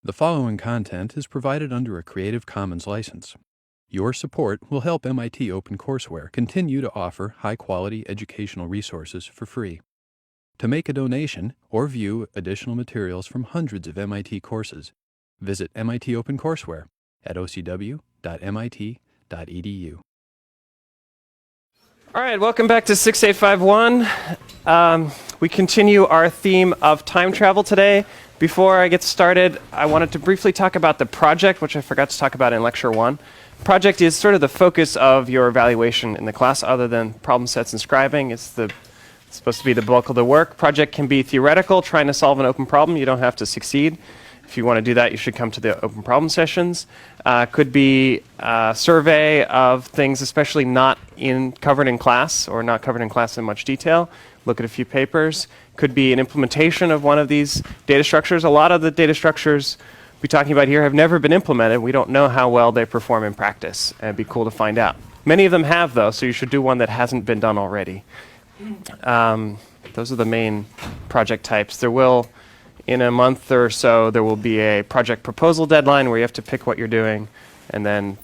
The following content is provided under a Creative Commons license. Your support will help MIT OpenCourseware continue to offer high-quality educational resources for free. To make a donation or view additional materials from hundreds of MIT courses, visit MIT OpenCourseware at ocw.mit.edu. All right, welcome back to 6851. We continue our theme of time travel today. Before I get started, I wanted to briefly talk about the project, which I forgot to talk about in Lecture 1. Project is sort of the focus of your evaluation in the class, other than problem sets and scribing. It's supposed to be the bulk of the work. Project can be theoretical, trying to solve an open problem. You don't have to succeed. If you want to do that, you should come to the open problem sessions. Could be a survey of things, especially not covered in class or not covered in class in much detail. Look at a few papers. Could be an implementation of one of these data structures. A lot of the data structures we're talking about here have never been implemented. We don't know how well they perform in practice. And it'd be cool to find out. Many of them have, though, so you should do one that hasn't been done already. Those are the main project types. There will, in a month or so, there will be a project proposal deadline where you have to pick what you're doing. And then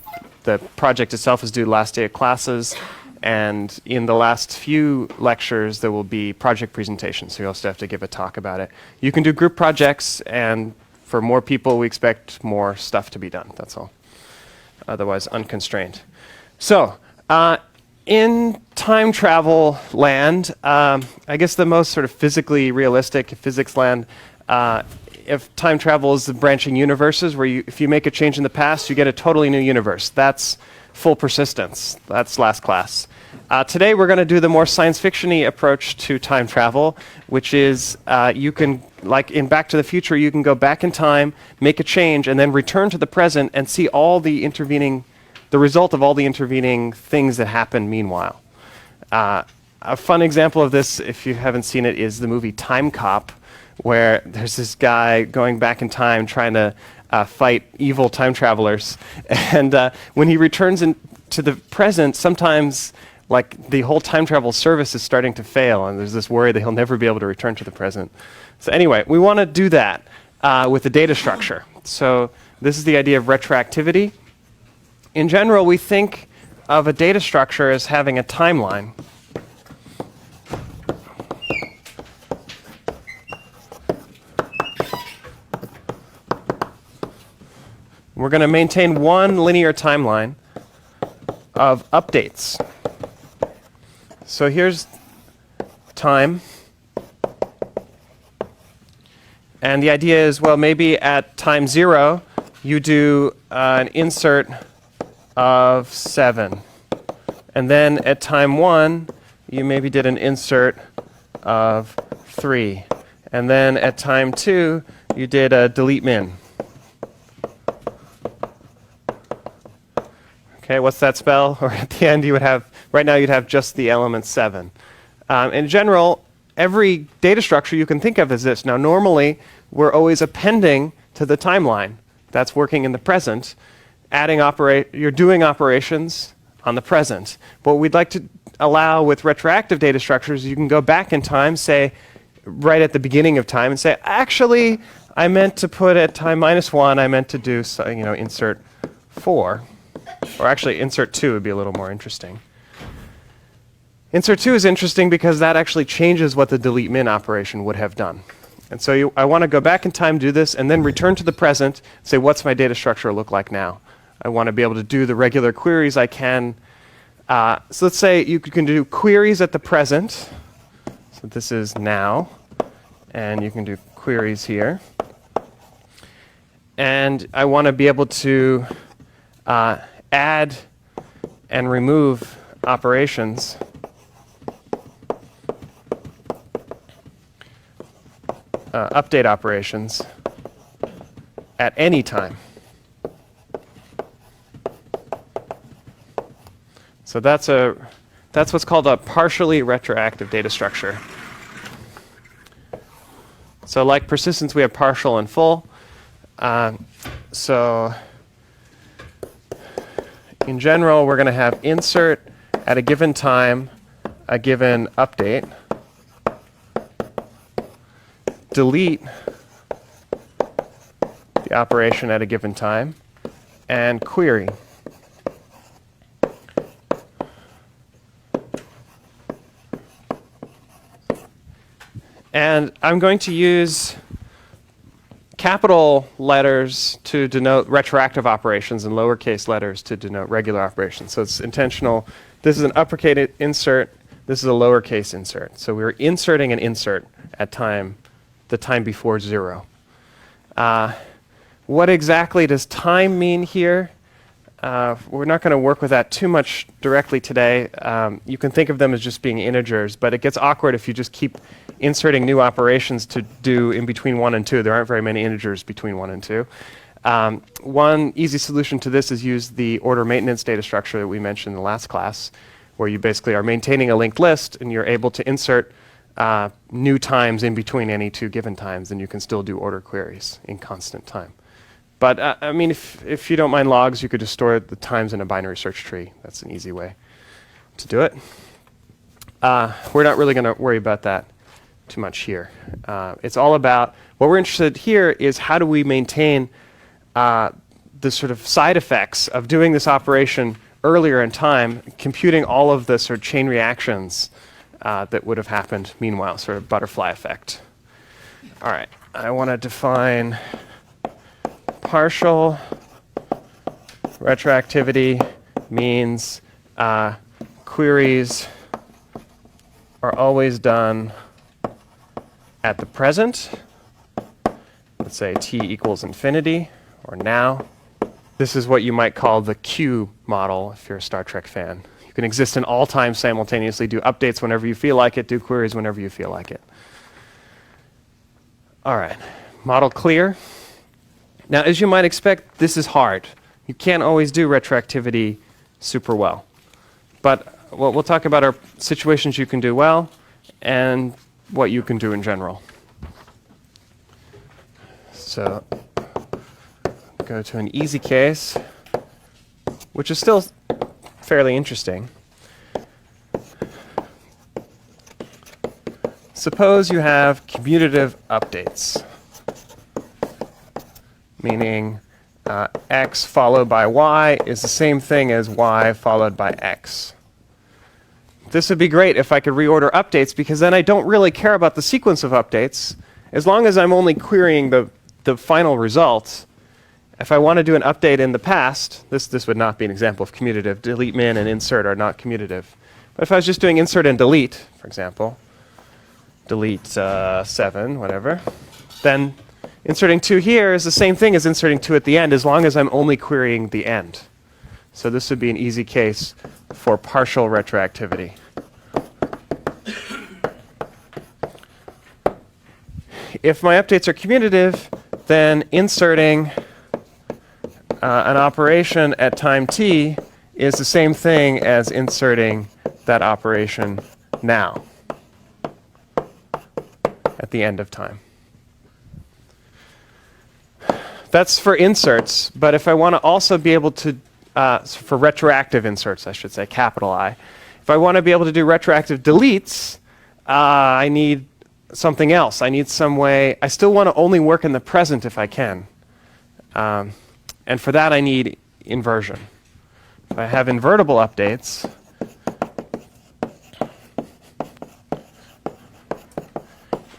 the project itself is due last day of classes. And in the last few lectures, there will be project presentations, so you also have to give a talk about it. You can do group projects, and for more people, we expect more stuff to be done. That's all. Otherwise, unconstrained. So, in time travel land, I guess the most sort of physically realistic physics land, if time travel is the branching universes, where if you make a change in the past, you get a totally new universe. That's full persistence. That's last class. Today we're going to do the more science fiction-y approach to time travel, which is you can, like in Back to the Future, you can go back in time, make a change, and then return to the present and see all the result of all the intervening things that happened meanwhile. A fun example of this, if you haven't seen it, is the movie Time Cop, where there's this guy going back in time trying to fight evil time travelers. And when he returns to the present, sometimes like the whole time travel service is starting to fail, and there's this worry that he'll never be able to return to the present. So anyway, we want to do that with the data structure. So this is the idea of retroactivity. In general, we think of a data structure as having a timeline. We're going to maintain one linear timeline of updates. So here's time. And the idea is, well, maybe at time 0, you do an insert of 7. And then at time 1, you maybe did an insert of 3. And then at time 2, you did a delete min. Okay, what's that spell? Or at the end, you would have, right now you'd have just the element 7. In general, every data structure you can think of as this. Now, normally, we're always appending to the timeline. That's working in the present. You're doing operations on the present. But what we'd like to allow with retroactive data structures, you can go back in time, say, right at the beginning of time, and say, actually, I meant to put at time -1, I meant to do, insert 4. Or actually, insert 2 would be a little more interesting. Insert 2 is interesting because that actually changes what the delete min operation would have done. And so I want to go back in time, do this, and then return to the present, say, what's my data structure look like now? I want to be able to do the regular queries I can. So let's say you can do queries at the present. So this is now. And you can do queries here. And I want to be able to add and remove operations update operations at any time. So that's what's called a partially retroactive data structure. So like persistence, we have partial and full. So in general, we're going to have insert at a given time, a given update, delete the the operation at a given time, and query. And I'm going to use capital letters to denote retroactive operations and lowercase letters to denote regular operations. So it's intentional. This is an uppercase insert. This is a lowercase insert. So we're inserting an insert at the time before 0. What exactly does time mean here? We're not going to work with that too much directly today. You can think of them as just being integers, but it gets awkward if you just keep inserting new operations to do in between 1 and 2. There aren't very many integers between 1 and 2. One easy solution to this is use the order maintenance data structure that we mentioned in the last class, where you basically are maintaining a linked list and you're able to insert new times in between any 2 given times, and you can still do order queries in constant time. But I mean, if you don't mind logs, you could just store the times in a binary search tree. That's an easy way to do it. We're not really going to worry about that too much here. It's all about, what we're interested here is how do we maintain the sort of side effects of doing this operation earlier in time, computing all of the sort of chain reactions that would have happened meanwhile, sort of butterfly effect. All right, I want to define partial retroactivity means queries are always done at the present. Let's say t equals infinity, or now. This is what you might call the Q model if you're a Star Trek fan. You can exist in all time simultaneously, do updates whenever you feel like it, do queries whenever you feel like it. All right, model clear. Now, as you might expect, this is hard. You can't always do retroactivity super well. But we'll talk about our situations you can do well and what you can do in general. So go to an easy case, which is still fairly interesting. Suppose you have commutative updates, meaning x followed by y is the same thing as y followed by x. This would be great if I could reorder updates, because then I don't really care about the sequence of updates. As long as I'm only querying the final result, if I want to do an update in the past, this would not be an example of commutative. Delete min and insert are not commutative. But if I was just doing insert and delete, for example, delete 7, whatever, then inserting 2 here is the same thing as inserting 2 at the end, as long as I'm only querying the end. So this would be an easy case for partial retroactivity. If my updates are commutative, then inserting an operation at time t is the same thing as inserting that operation now at the end of time. That's for inserts, but if I want to also be able to, for retroactive inserts, I should say, capital I, if I want to be able to do retroactive deletes, I need something else. I need some way, I still want to only work in the present if I can. And for that I need inversion. If I have invertible updates,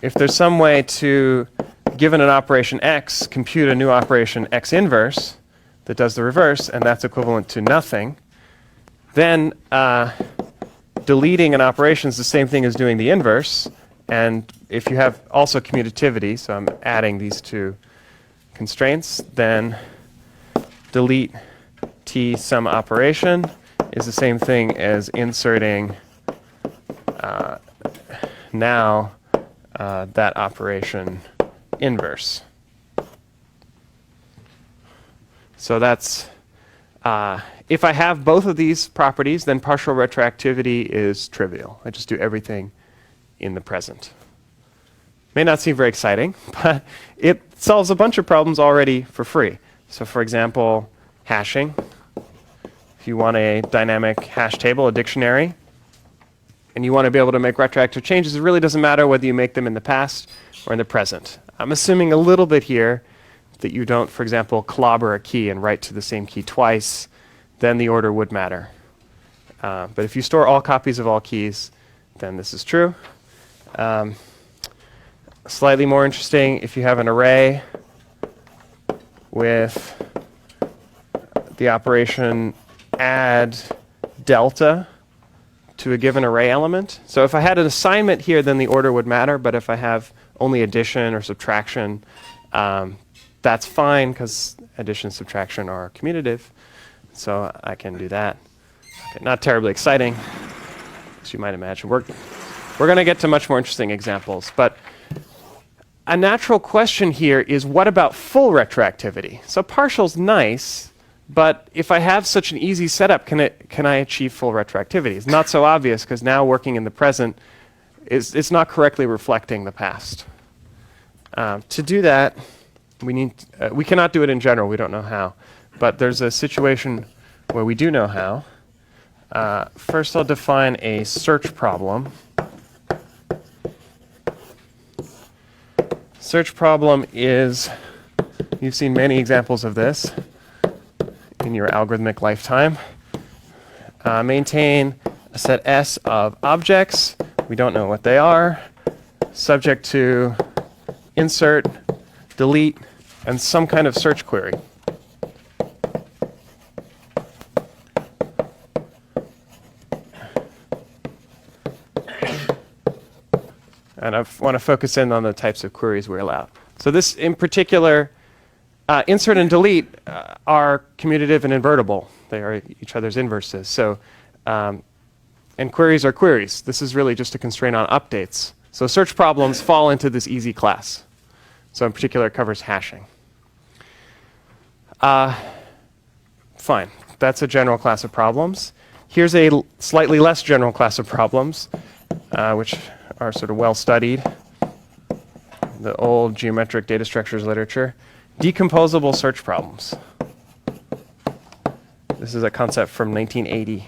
if there's some way to, given an operation x, compute a new operation x inverse that does the reverse, and that's equivalent to nothing, then deleting an operation is the same thing as doing the inverse. And if you have also commutativity, so I'm adding these two constraints, then delete t some operation is the same thing as inserting now that operation inverse. So that's, if I have both of these properties, then partial retroactivity is trivial. I just do everything in the present. May not seem very exciting, but it solves a bunch of problems already for free. So for example, hashing. If you want a dynamic hash table, a dictionary, and you want to be able to make retroactive changes, it really doesn't matter whether you make them in the past or in the present. I'm assuming a little bit here that you don't, for example, clobber a key and write to the same key twice, then the order would matter. But if you store all copies of all keys, then this is true. Slightly more interesting, if you have an array with the operation add delta to a given array element. So if I had an assignment here, then the order would matter, but if I have only addition or subtraction, that's fine because addition and subtraction are commutative. So I can do that. Okay, not terribly exciting, as you might imagine. We're going to get to much more interesting examples, but a natural question here is, what about full retroactivity? So partial's nice, but if I have such an easy setup, can I achieve full retroactivity? It's not so obvious because now working in the present it's not correctly reflecting the past. To do that, we cannot do it in general. We don't know how, but there's a situation where we do know how. First, I'll define a search problem. Search problem is, you've seen many examples of this in your algorithmic lifetime. Maintain a set S of objects. We don't know what they are. Subject to insert, delete, and some kind of search query. And I want to focus in on the types of queries we allow. So this, in particular, insert and delete are commutative and invertible. They are each other's inverses. So, and queries are queries. This is really just a constraint on updates. So search problems fall into this easy class. So in particular, it covers hashing. Fine. That's a general class of problems. Here's a slightly less general class of problems, which are sort of well studied. The old geometric data structures literature. Decomposable search problems. This is a concept from 1980.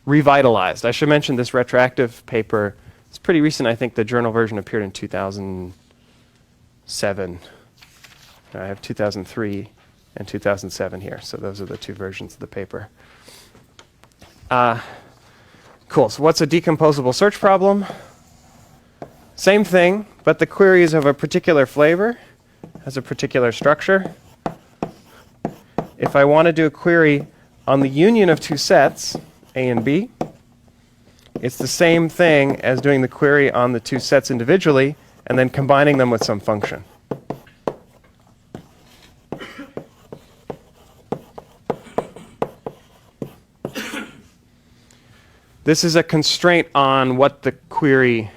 Revitalized. I should mention this retroactive paper. It's pretty recent. I think the journal version appeared in 2007. I have 2003 and 2007 here. So those are the two versions of the paper. Cool. So what's a decomposable search problem? Same thing, but the query is of a particular flavor, has a particular structure. If I want to do a query on the union of two sets, A and B, it's the same thing as doing the query on the two sets individually and then combining them with some function. This is a constraint on what the query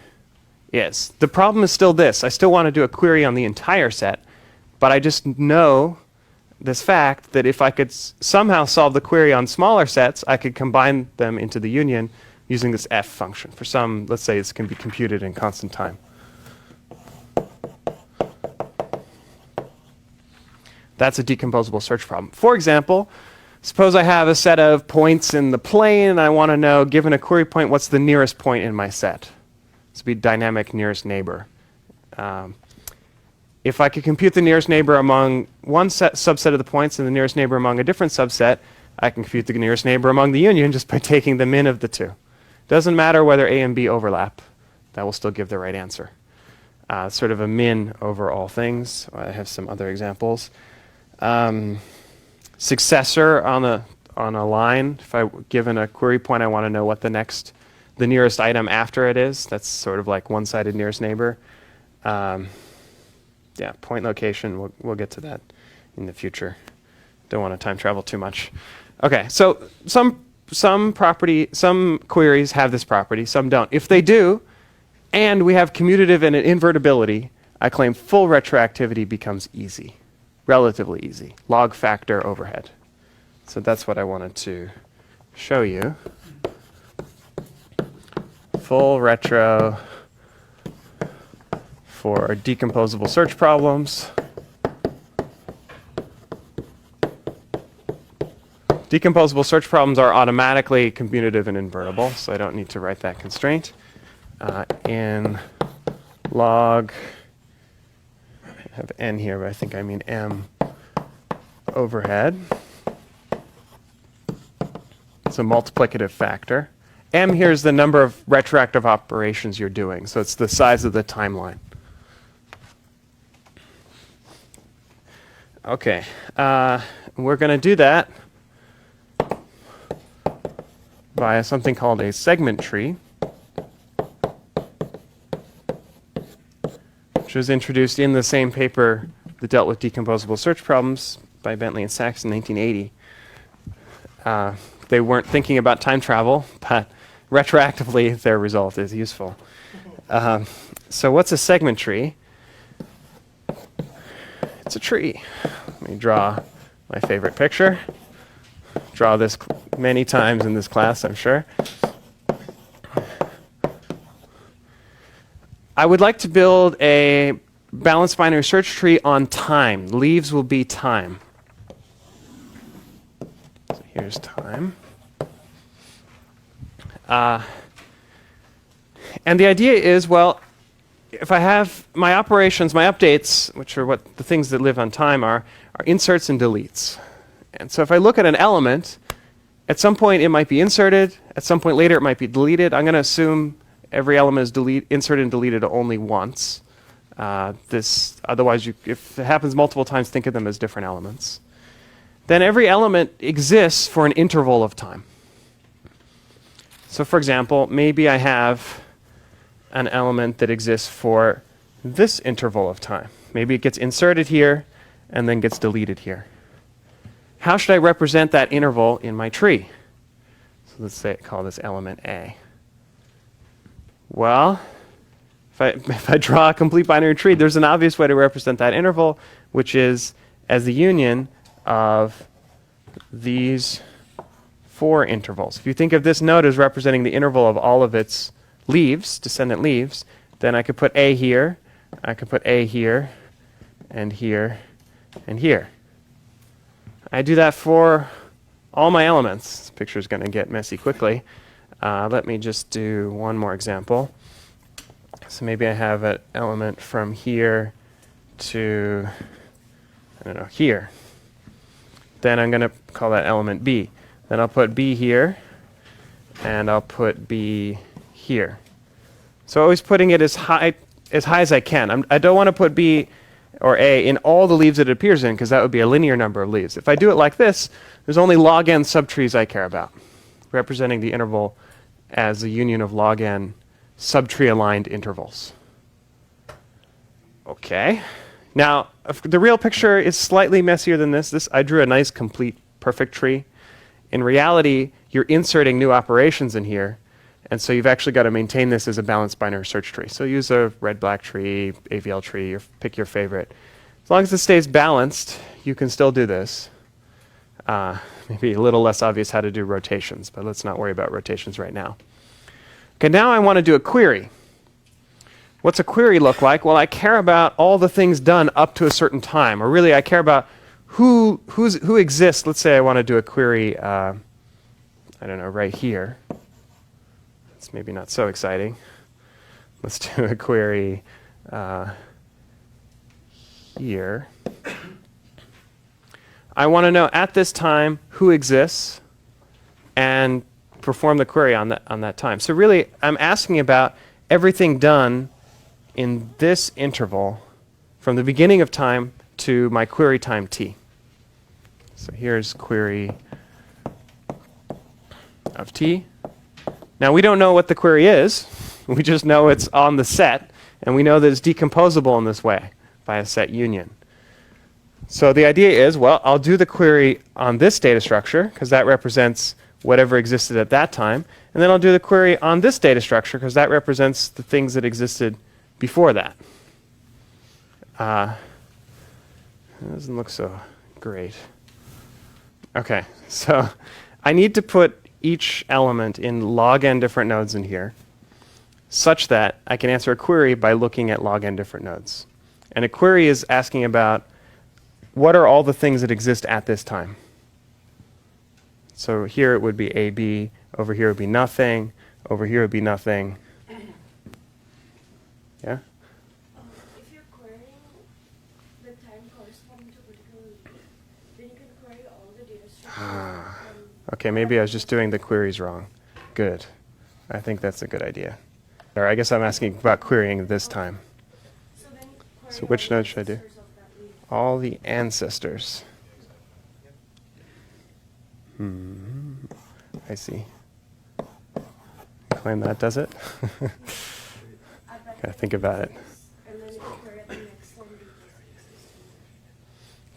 is. The problem is still this. I still want to do a query on the entire set, but I just know this fact that if I could somehow solve the query on smaller sets, I could combine them into the union using this f function. For some, let's say this can be computed in constant time. That's a decomposable search problem. For example, suppose I have a set of points in the plane and I want to know, given a query point, what's the nearest point in my set? This would be dynamic nearest neighbor. If I could compute the nearest neighbor among one subset of the points and the nearest neighbor among a different subset, I can compute the nearest neighbor among the union just by taking the min of the two. Doesn't matter whether A and B overlap. That will still give the right answer. Sort of a min over all things. I have some other examples. Successor on a line. If I given a query point, I want to know what the nearest item after it is. That's sort of like one-sided nearest neighbor. Yeah, point location. We'll get to that in the future. Don't want to time travel too much. Okay, so some queries have this property, some don't. If they do, and we have commutative and an invertibility, I claim full retroactivity becomes easy, relatively easy. Log factor overhead. So that's what I wanted to show you. Full retro for decomposable search problems. Decomposable search problems are automatically commutative and invertible, so I don't need to write that constraint. In log have n here, but I think I mean m overhead. It's a multiplicative factor. M here is the number of retroactive operations you're doing, so it's the size of the timeline. Okay, we're going to do that via something called a segment tree, which was introduced in the same paper that dealt with decomposable search problems by Bentley and Sachs in 1980. They weren't thinking about time travel, but retroactively their result is useful. So what's a segment tree? It's a tree. Let me draw my favorite picture. Draw this many times in this class, I'm sure. I would like to build a balanced binary search tree on time. Leaves will be time. So here's time. And the idea is, well, if I have my operations, my updates, which are what the things that live on time are inserts and deletes. And so if I look at an element, at some point it might be inserted, at some point later it might be deleted. I'm going to assume every element is inserted and deleted only once. Otherwise, if it happens multiple times, think of them as different elements. Then every element exists for an interval of time. So for example, maybe I have an element that exists for this interval of time. Maybe it gets inserted here and then gets deleted here. How should I represent that interval in my tree? So let's call this element A. Well, if I draw a complete binary tree, there's an obvious way to represent that interval, which is as the union of these 4 intervals. If you think of this node as representing the interval of all of its leaves, descendant leaves, then I could put A here, I could put A here, and here, and here. I do that for all my elements. This picture is going to get messy quickly. Let me just do one more example. So maybe I have an element from here to, I don't know, here. Then I'm going to call that element B. Then I'll put B here, and I'll put B here. So always putting it as high as I can. I don't want to put B or A in all the leaves that it appears in, because that would be a linear number of leaves. If I do it like this, there's only log n subtrees I care about, representing the interval as the union of log n subtree aligned intervals. Okay. Now, the real picture is slightly messier than this. I drew a nice, complete, perfect tree. In reality, you're inserting new operations in here, and so you've actually got to maintain this as a balanced binary search tree. So use a red-black tree, AVL tree, or pick your favorite. As long as it stays balanced, you can still do this. Maybe a little less obvious how to do rotations, but let's not worry about rotations right now. Okay, now I want to do a query. What's a query look like? Well, I care about all the things done up to a certain time, or really I care about who exists. Let's say I want to do a query, I don't know, right here. It's maybe not so exciting. Let's do a query here. I want to know at this time who exists and perform the query on that time. So really, I'm asking about everything done in this interval from the beginning of time to my query time t. So here's query of t. Now we don't know what the query is. We just know it's on the set, and we know that it's decomposable in this way by a set union. So the idea is, well, I'll do the query on this data structure, because that represents whatever existed at that time. And then I'll do the query on this data structure, because that represents the things that existed before that. It doesn't look so great. Okay, so I need to put each element in log n different nodes in here, such that I can answer a query by looking at log n different nodes. And a query is asking about what are all the things that exist at this time. So here it would be AB, over here would be nothing, over here would be nothing. Yeah? If you're querying Okay, maybe I was just doing the queries wrong. Good. I think that's a good idea. Or I guess I'm asking about querying this time. So which node should I do? All the ancestors. I see. Claim that does it? Gotta think about it.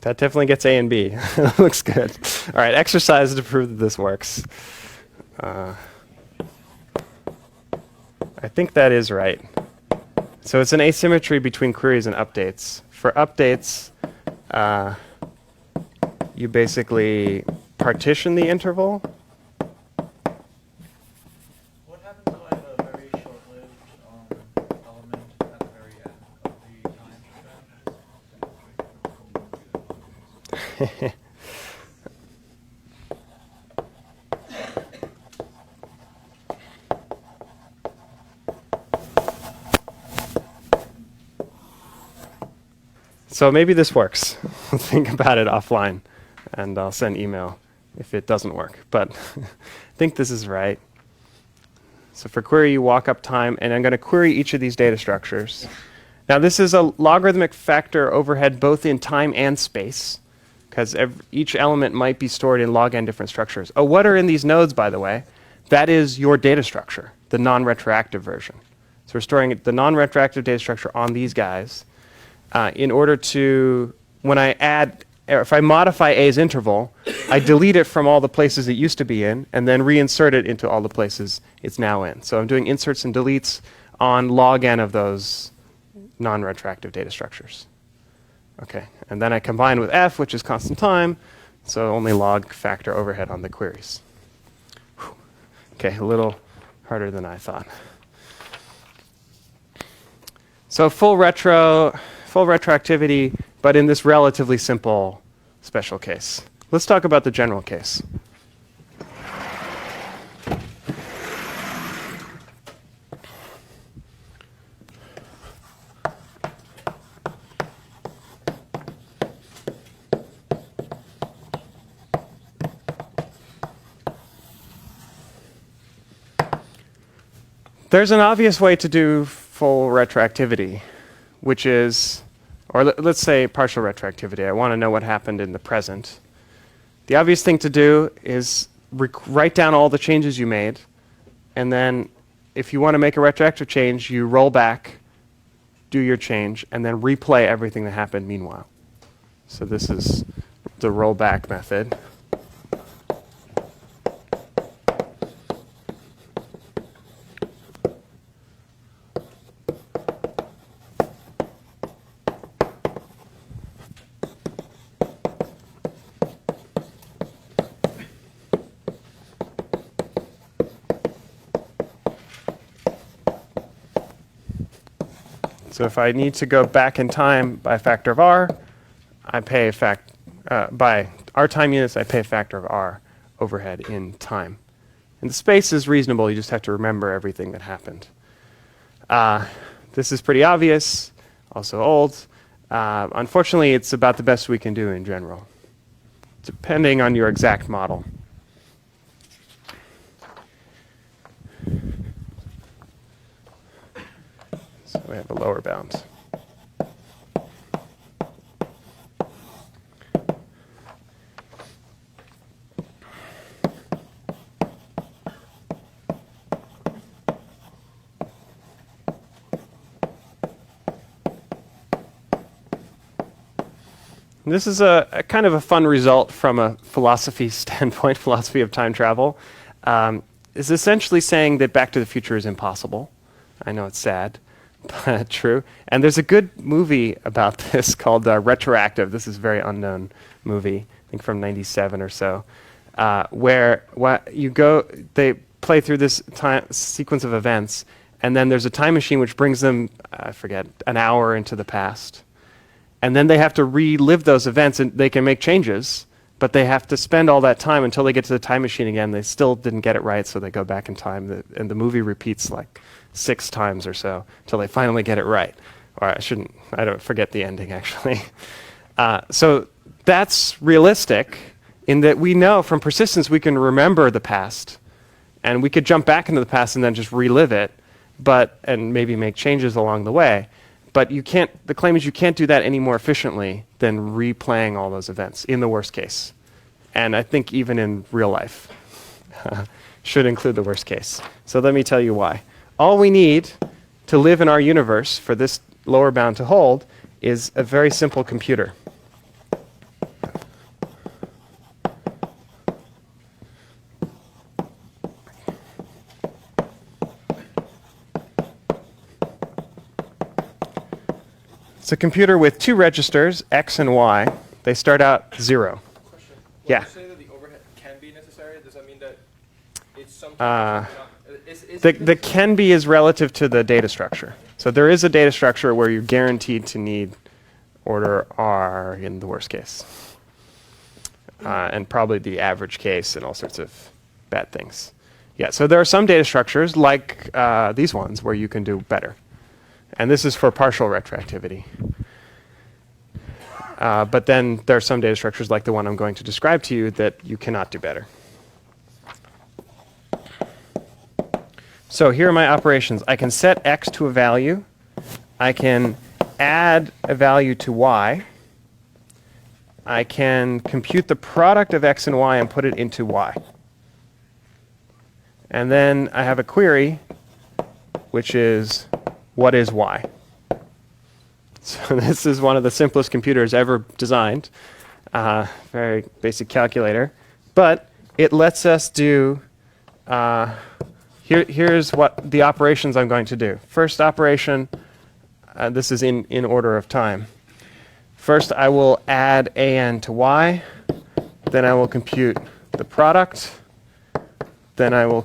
That definitely gets A and B. Looks good. All right, exercise to prove that this works. I think that is right. So it's an asymmetry between queries and updates. For updates, you basically partition the interval. What happens if I have a very short-lived element at the very end of the time span? So maybe this works. We'll think about it offline, and I'll send email if it doesn't work. But I think this is right. So for query, you walk up time, and I'm going to query each of these data structures. Now this is a logarithmic factor overhead both in time and space, because each element might be stored in log n different structures. Oh, what are in these nodes, by the way? That is your data structure, the non-retroactive version. So we're storing the non-retroactive data structure on these guys. In order to, when I add, or if I modify A's interval, I delete it from all the places it used to be in, and then reinsert it into all the places it's now in. So I'm doing inserts and deletes on log n of those non-retroactive data structures. Okay, and then I combine with F, which is constant time, so only log factor overhead on the queries. Whew. Okay, a little harder than I thought. So full retroactivity, but in this relatively simple special case. Let's talk about the general case. There's an obvious way to do full retroactivity, which is, or let's say partial retroactivity. I want to know what happened in the present. The obvious thing to do is write down all the changes you made, and then if you want to make a retroactive change, you roll back, do your change, and then replay everything that happened meanwhile. So this is the rollback method. So if I need to go back in time by a factor of r, I pay by r time units, I pay a factor of r overhead in time. And the space is reasonable. You just have to remember everything that happened. This is pretty obvious, also old. Unfortunately, it's about the best we can do in general, depending on your exact model. So we have a lower bound. This is a kind of a fun result from a philosophy standpoint, philosophy of time travel. Is essentially saying that Back to the Future is impossible. I know it's sad, but true. And there's a good movie about this called Retroactive. This is a very unknown movie, I think from '97 or so, where they play through this sequence of events, and then there's a time machine which brings them, I forget, an hour into the past. And then they have to relive those events, and they can make changes, but they have to spend all that time until they get to the time machine again. They still didn't get it right, so they go back in time. And the movie repeats like 6 times or so until they finally get it right. Or I don't forget the ending, actually. So that's realistic in that we know from persistence we can remember the past, and we could jump back into the past and then just relive it, and maybe make changes along the way. But you can't. The claim is you can't do that any more efficiently than replaying all those events in the worst case. And I think even in real life should include the worst case. So let me tell you why. All we need to live in our universe for this lower bound to hold is a very simple computer. It's a computer with two registers, X and Y. They start out 0. Question. When Yeah. you say that the overhead can be necessary, does that mean that it's sometimes The can be is relative to the data structure. So there is a data structure where you're guaranteed to need order R in the worst case. And probably the average case and all sorts of bad things. Yeah, so there are some data structures like these ones where you can do better. And this is for partial retroactivity. But then there are some data structures like the one I'm going to describe to you that you cannot do better. So here are my operations. I can set X to a value. I can add a value to Y. I can compute the product of X and Y and put it into Y. And then I have a query, which is, what is Y? So this is one of the simplest computers ever designed. Very basic calculator. But it lets us do, here's what the operations I'm going to do. First operation, this is in order of time. First I will add AN to Y. Then I will compute the product. Then I will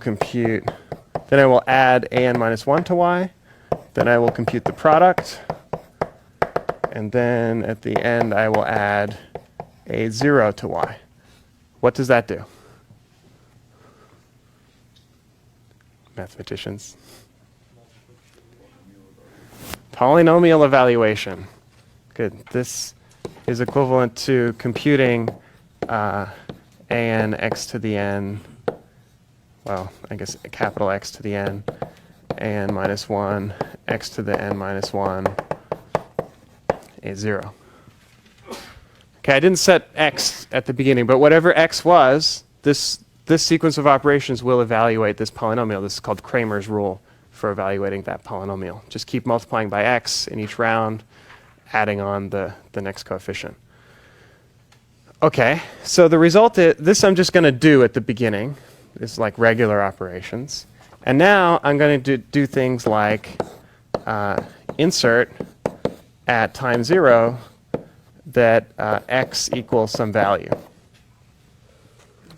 add AN minus 1 to Y. Then I will compute the product. And then at the end, I will add a 0 to Y. What does that do? Mathematicians. Polynomial evaluation. Good. This is equivalent to computing AN x to the n, well, I guess capital X to the n, AN minus 1, x to the n minus 1, a 0. Okay, I didn't set x at the beginning, but whatever x was, this sequence of operations will evaluate this polynomial. This is called Cramer's rule for evaluating that polynomial. Just keep multiplying by x in each round, adding on the next coefficient. Okay, so the result is, this I'm just going to do at the beginning. This is like regular operations. And now I'm going to do things like insert at time 0 that x equals some value.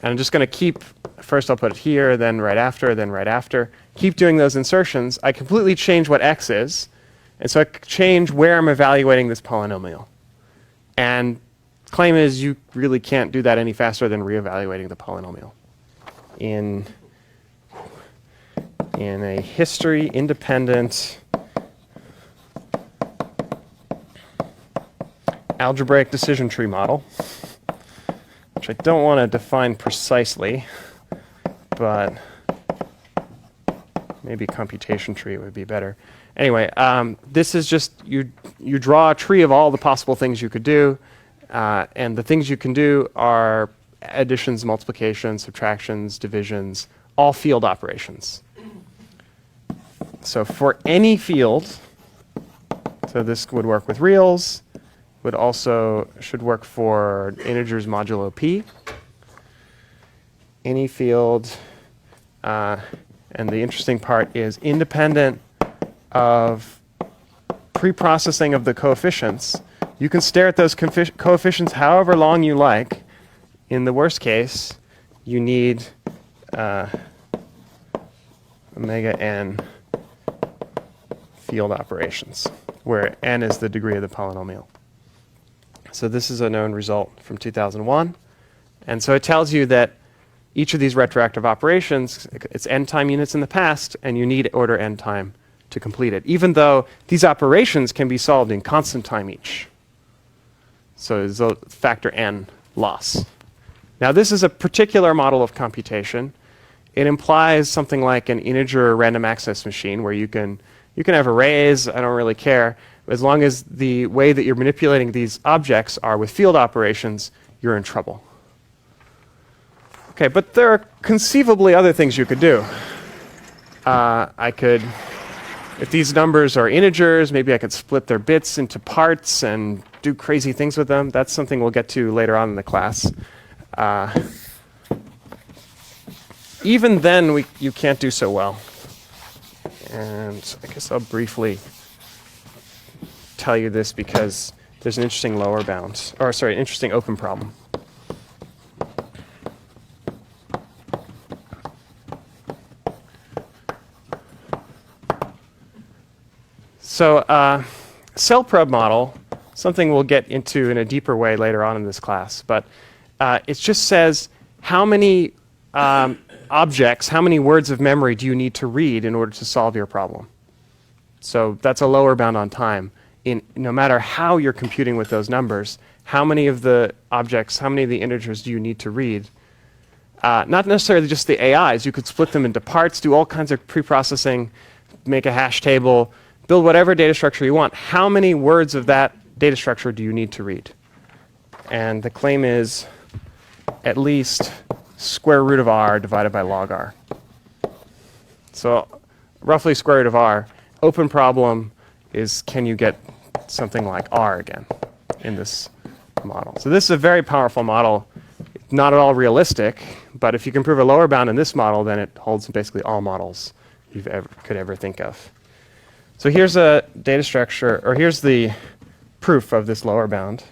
And I'm just going to keep, first I'll put it here, then right after, then right after. Keep doing those insertions. I completely change what x is. And so I change where I'm evaluating this polynomial. And the claim is you really can't do that any faster than reevaluating the polynomial. In a history-independent algebraic decision tree model, which I don't want to define precisely, but maybe computation tree would be better. Anyway, this is just, you draw a tree of all the possible things you could do, and the things you can do are additions, multiplications, subtractions, divisions, all field operations. So for any field, so this would work with reals, should work for integers modulo p. Any field, and the interesting part is independent of pre-processing of the coefficients. You can stare at those coefficients however long you like. In the worst case, you need omega n field operations, where n is the degree of the polynomial. So this is a known result from 2001. And so it tells you that each of these retroactive operations, it's n time units in the past, and you need order n time to complete it, even though these operations can be solved in constant time each. So there's a factor n loss. Now this is a particular model of computation. It implies something like an integer random access machine where you can have arrays, I don't really care. As long as the way that you're manipulating these objects are with field operations, you're in trouble. Okay, but there are conceivably other things you could do. If these numbers are integers, maybe I could split their bits into parts and do crazy things with them. That's something we'll get to later on in the class. Even then, you can't do so well. And I guess I'll briefly tell you this because there's an interesting lower bound, or sorry, an interesting open problem. So cell probe model, something we'll get into in a deeper way later on in this class, but it just says how many objects, how many words of memory do you need to read in order to solve your problem? So that's a lower bound on time. No matter how you're computing with those numbers, how many of the objects, how many of the integers do you need to read? Not necessarily just the AIs. You could split them into parts, do all kinds of pre-processing, make a hash table, build whatever data structure you want. How many words of that data structure do you need to read? And the claim is at least square root of r divided by log r. So roughly square root of r. Open problem is, can you get something like r again in this model? So this is a very powerful model. Not at all realistic, but if you can prove a lower bound in this model, then it holds in basically all models you could ever think of. So here's a data structure, or here's the proof of this lower bound.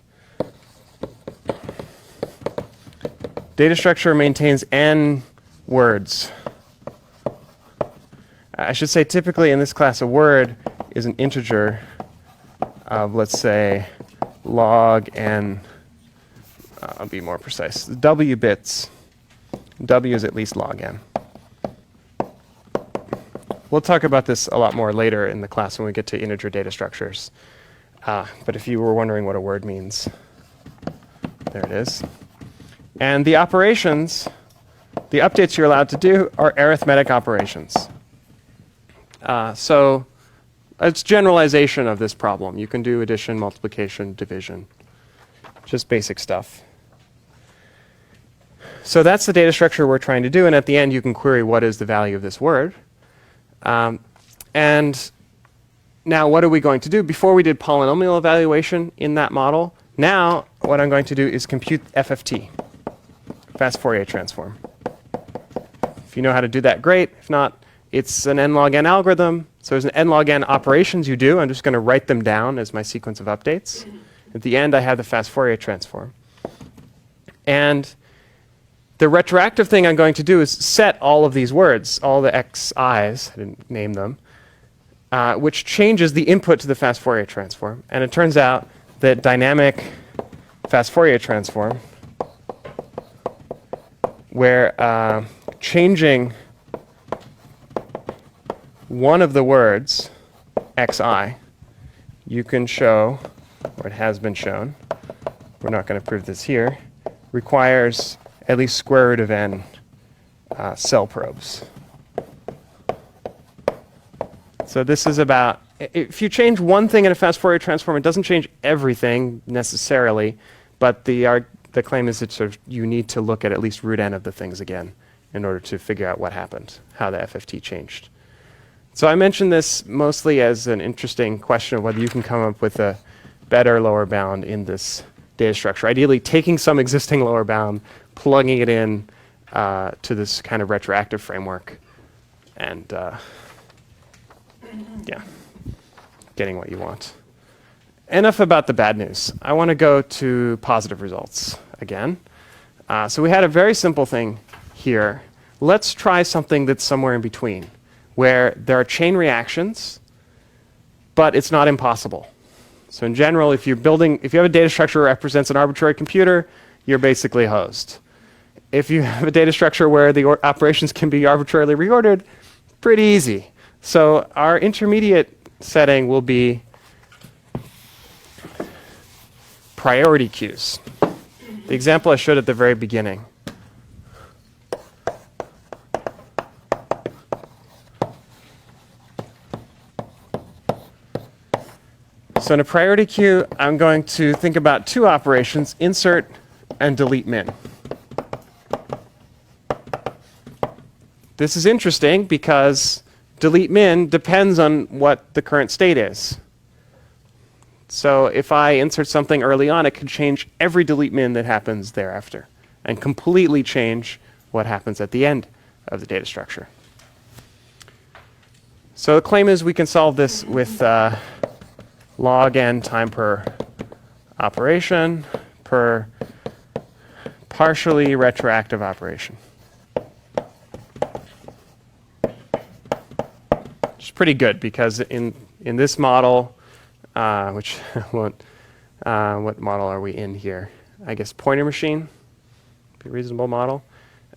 Data structure maintains n words. I should say typically in this class a word is an integer of, let's say, log n. I'll be more precise. W bits. W is at least log n. We'll talk about this a lot more later in the class when we get to integer data structures. But if you were wondering what a word means, there it is. And the operations, the updates you're allowed to do are arithmetic operations. So it's generalization of this problem. You can do addition, multiplication, division, just basic stuff. So that's the data structure we're trying to do, and at the end you can query what is the value of this word. And now what are we going to do? Before we did polynomial evaluation in that model. Now what I'm going to do is compute FFT, fast Fourier transform. If you know how to do that, great. If not, it's an n log n algorithm. So there's an n log n operations you do. I'm just going to write them down as my sequence of updates. At the end, I have the fast Fourier transform. And the retroactive thing I'm going to do is set all of these words, all the xi's, I didn't name them, which changes the input to the fast Fourier transform. And it turns out that dynamic fast Fourier transform, where changing one of the words, xi, you can show, or it has been shown, we're not going to prove this here, requires at least square root of n cell probes. So this is about, if you change one thing in a fast Fourier transform, it doesn't change everything necessarily, but the claim is that sort of you need to look at least root n of the things again in order to figure out what happened, how the FFT changed. So I mentioned this mostly as an interesting question of whether you can come up with a better lower bound in this data structure. Ideally, taking some existing lower bound, plugging it in to this kind of retroactive framework, and yeah, getting what you want. Enough about the bad news. I want to go to positive results again. So we had a very simple thing here. Let's try something that's somewhere in between, where there are chain reactions, but it's not impossible. So in general, if you have a data structure that represents an arbitrary computer, you're basically hosed. If you have a data structure where the operations can be arbitrarily reordered, pretty easy. So our intermediate setting will be priority queues. The example I showed at the very beginning. So in a priority queue, I'm going to think about two operations, insert and delete min. This is interesting because delete min depends on what the current state is. So if I insert something early on, it could change every delete min that happens thereafter and completely change what happens at the end of the data structure. So the claim is we can solve this with log n time per operation per partially retroactive operation. Which is pretty good because in this model, which what model are we in here? I guess pointer machine, be a reasonable model.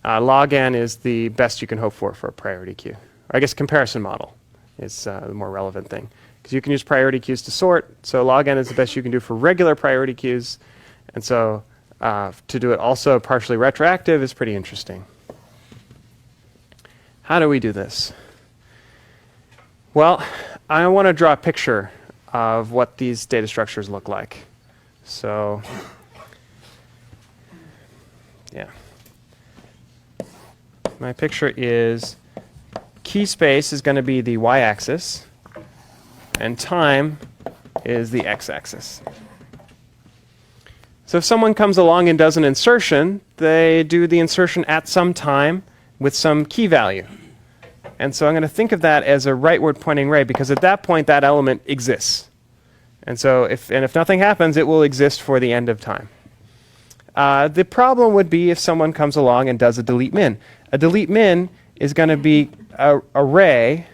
Log n is the best you can hope for a priority queue. Or I guess comparison model is the more relevant thing. Because you can use priority queues to sort, so log n is the best you can do for regular priority queues. And so to do it also partially retroactive is pretty interesting. How do we do this? Well, I want to draw a picture of what these data structures look like. So, yeah. My picture is key space is going to be the y-axis, and time is the x-axis. So if someone comes along and does an insertion, they do the insertion at some time with some key value. And so I'm going to think of that as a rightward pointing ray because at that point that element exists. And so if nothing happens, it will exist for the end of time. The problem would be if someone comes along and does a delete min. A delete min is going to be a ray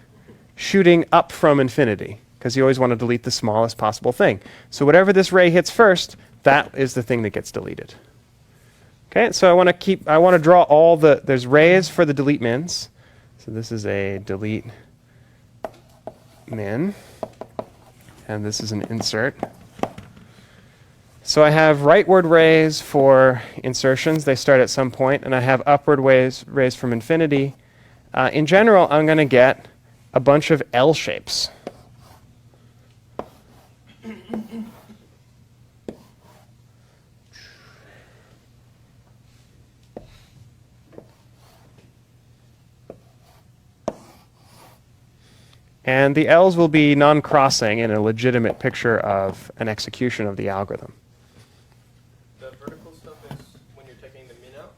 shooting up from infinity because you always want to delete the smallest possible thing. So whatever this ray hits first, that is the thing that gets deleted. Okay, so I want to draw all there's rays for the delete mins. So this is a delete min, and this is an insert. So I have rightward rays for insertions. They start at some point, and I have upward rays from infinity. In general, I'm going to get a bunch of L shapes. And the L's will be non-crossing in a legitimate picture of an execution of the algorithm. The vertical stuff is when you're taking the min out?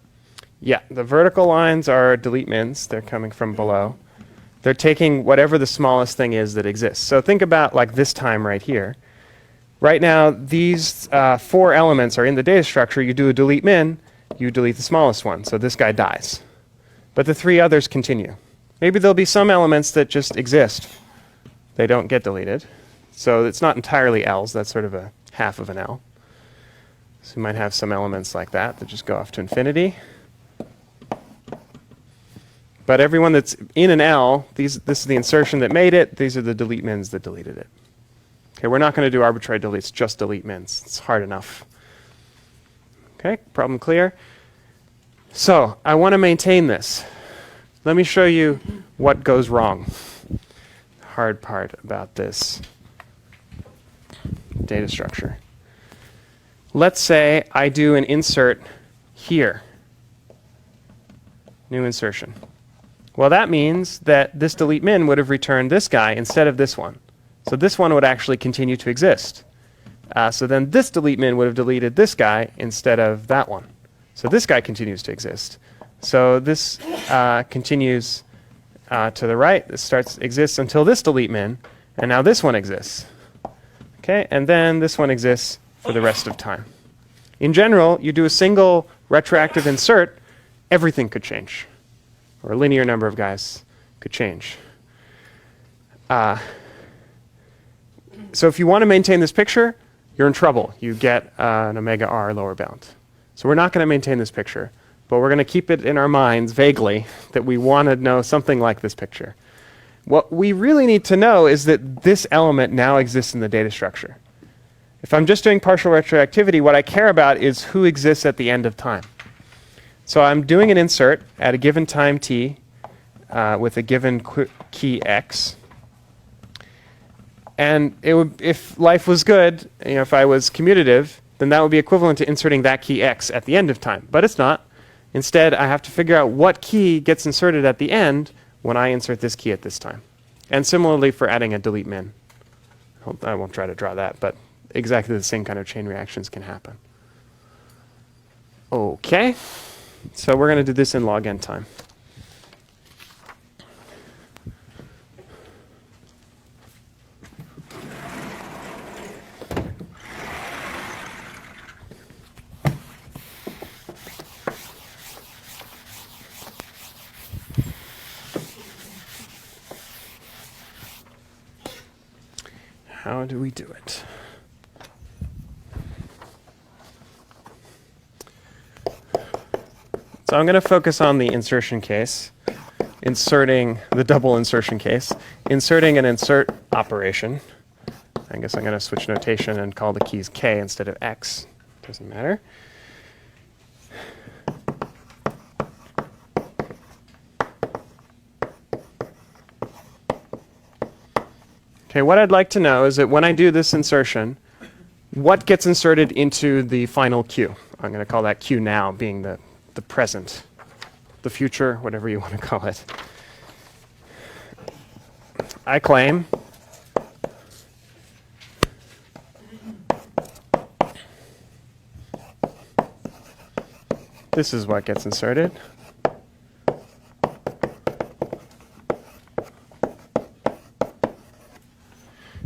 Yeah, the vertical lines are delete mins. They're coming from below. They're taking whatever the smallest thing is that exists. So think about like this time right here. Right now, these 4 elements are in the data structure. You do a delete min, you delete the smallest one. So this guy dies. But the 3 others continue. Maybe there'll be some elements that just exist. They don't get deleted. So it's not entirely L's. That's sort of a half of an L. So you might have some elements like that just go off to infinity. But everyone that's in an L, this is the insertion that made it. These are the delete mins that deleted it. Okay, we're not going to do arbitrary deletes, just delete mins. It's hard enough. Okay, problem clear? So I want to maintain this. Let me show you what goes wrong. Hard part about this data structure. Let's say I do an insert here. New insertion. Well, that means that this delete min would have returned this guy instead of this one. So this one would actually continue to exist. So then this delete min would have deleted this guy instead of that one. So this guy continues to exist. So this continues to the right. This exists until this delete min, and now this one exists. Okay, and then this one exists for the rest of time. In general, you do a single retroactive insert, everything could change, or a linear number of guys could change. So if you want to maintain this picture, you're in trouble. You get an omega r lower bound. So we're not going to maintain this picture. But we're going to keep it in our minds vaguely that we want to know something like this picture. What we really need to know is that this element now exists in the data structure. If I'm just doing partial retroactivity, what I care about is who exists at the end of time. So I'm doing an insert at a given time t with a given key x. And it would, if life was good, if I was commutative, then that would be equivalent to inserting that key x at the end of time. But it's not. Instead, I have to figure out what key gets inserted at the end when I insert this key at this time. And similarly for adding a delete min. I won't try to draw that, but exactly the same kind of chain reactions can happen. Okay, so we're going to do this in log n time. How do we do it? So I'm going to focus on the insertion case, inserting the double insertion case, inserting an insert operation. I guess I'm going to switch notation and call the keys k instead of x. Doesn't matter. Okay, what I'd like to know is that when I do this insertion, what gets inserted into the final queue? I'm going to call that queue now being the present, the future, whatever you want to call it. I claim this is what gets inserted.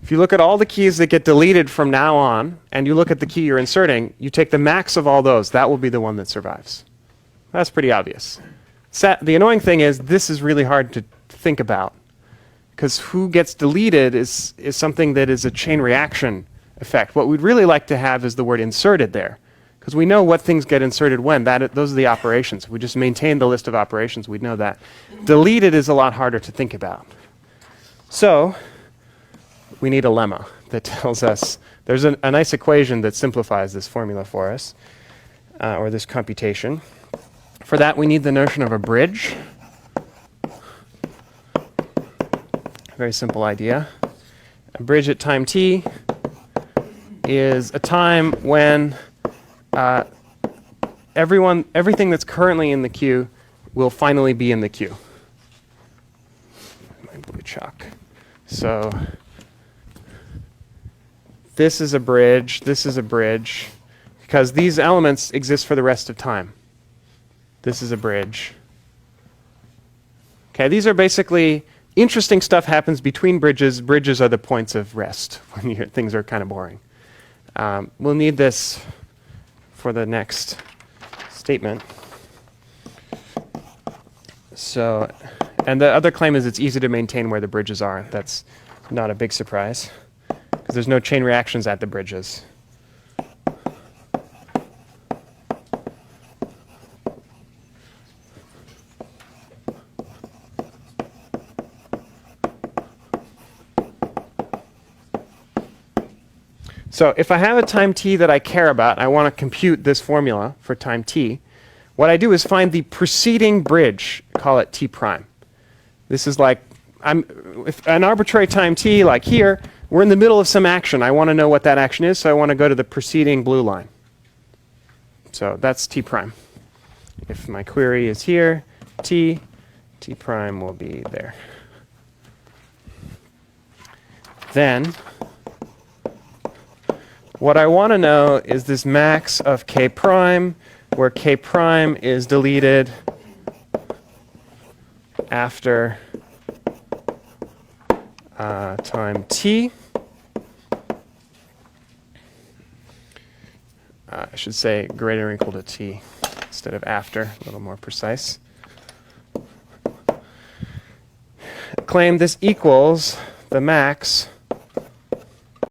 If you look at all the keys that get deleted from now on, and you look at the key you're inserting, you take the max of all those. That will be the one that survives. That's pretty obvious. The annoying thing is this is really hard to think about, because who gets deleted is something that is a chain reaction effect. What we'd really like to have is the word inserted there, because we know what things get inserted when. Those are the operations. If we just maintain the list of operations, we'd know that. Deleted is a lot harder to think about. So we need a lemma that tells us, there's a nice equation that simplifies this formula for us, or this computation. For that, we need the notion of a bridge. Very simple idea. A bridge at time t is a time when everything that's currently in the queue will finally be in the queue. My blue chalk. So this is a bridge, because these elements exist for the rest of time. This is a bridge. Okay, these are basically interesting stuff happens between bridges. Bridges are the points of rest when things are kind of boring. We'll need this for the next statement. So, and the other claim is it's easy to maintain where the bridges are. That's not a big surprise, because there's no chain reactions at the bridges. So if I have a time t that I care about, I want to compute this formula for time t, what I do is find the preceding bridge, call it t prime. This is like, if an arbitrary time t, like here, we're in the middle of some action. I want to know what that action is, so I want to go to the preceding blue line. So that's t prime. If my query is here, t prime will be there. Then what I want to know is this max of k prime, where k prime is deleted after time t. I should say greater or equal to t instead of after, a little more precise. Claim this equals the max